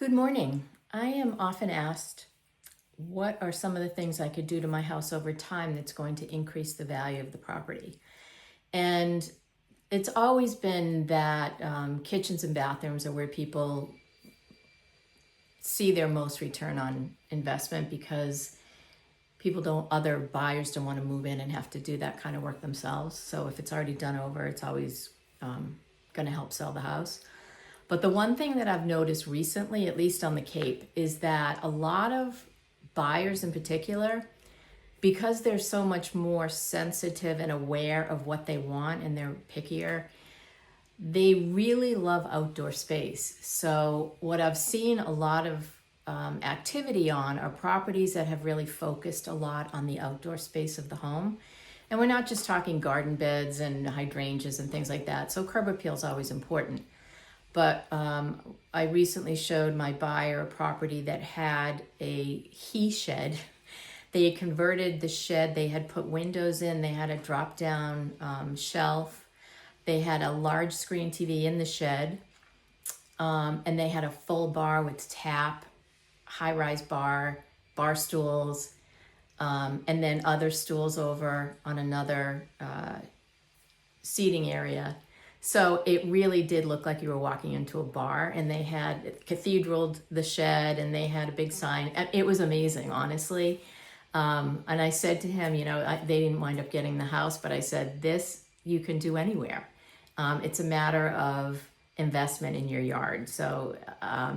Good morning. I am often asked, what are some of the things I could do to my house over time that's going to increase the value of the property? And it's always been that kitchens and bathrooms are where people see their most return on investment because other buyers don't want to move in and have to do that kind of work themselves. So if it's already done over, it's always going to help sell the house. But the one thing that I've noticed recently, at least on the Cape, is that a lot of buyers in particular, because they're so much more sensitive and aware of what they want and they're pickier, they really love outdoor space. So what I've seen a lot of activity on are properties that have really focused a lot on the outdoor space of the home. And we're not just talking garden beds and hydrangeas and things like that. So curb appeal is always important. But I recently showed my buyer a property that had a he shed. They had converted the shed. They had put windows in. They had a drop-down shelf. They had a large screen TV in the shed. And they had a full bar with tap, high-rise bar stools, and then other stools over on another seating area. So it really did look like you were walking into a bar, and they had cathedraled the shed and they had a big sign. It was amazing, honestly. And I said to him, they didn't wind up getting the house, but I said, this you can do anywhere. It's a matter of investment in your yard. So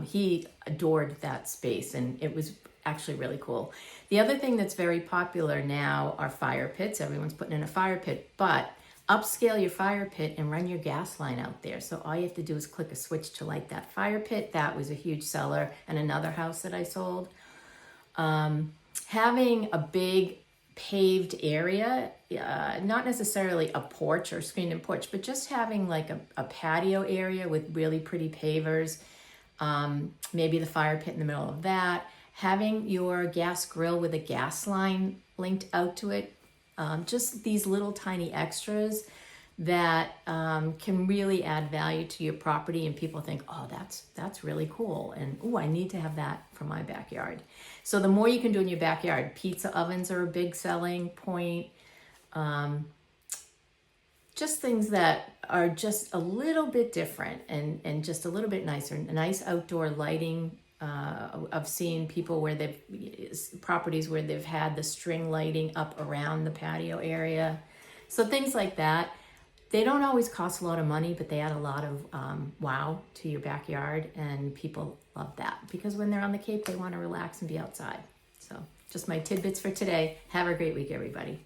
he adored that space, and it was actually really cool. The other thing that's very popular now are fire pits. Everyone's putting in a fire pit, but upscale your fire pit and run your gas line out there. So all you have to do is click a switch to light that fire pit. That was a huge seller in another house that I sold. Having a big paved area, not necessarily a porch or screened-in porch, but just having like a patio area with really pretty pavers, maybe the fire pit in the middle of that, having your gas grill with a gas line linked out to it. Just these little tiny extras that can really add value to your property, and people think, oh, that's really cool, and oh, I need to have that for my backyard. So the more you can do in your backyard, pizza ovens are a big selling point. Just things that are just a little bit different and just a little bit nicer. Nice outdoor lighting. I've seen people properties where they've had the string lighting up around the patio area. So things like that. They don't always cost a lot of money, but they add a lot of wow to your backyard, and people love that because when they're on the Cape, they want to relax and be outside. So just my tidbits for today. Have a great week, everybody.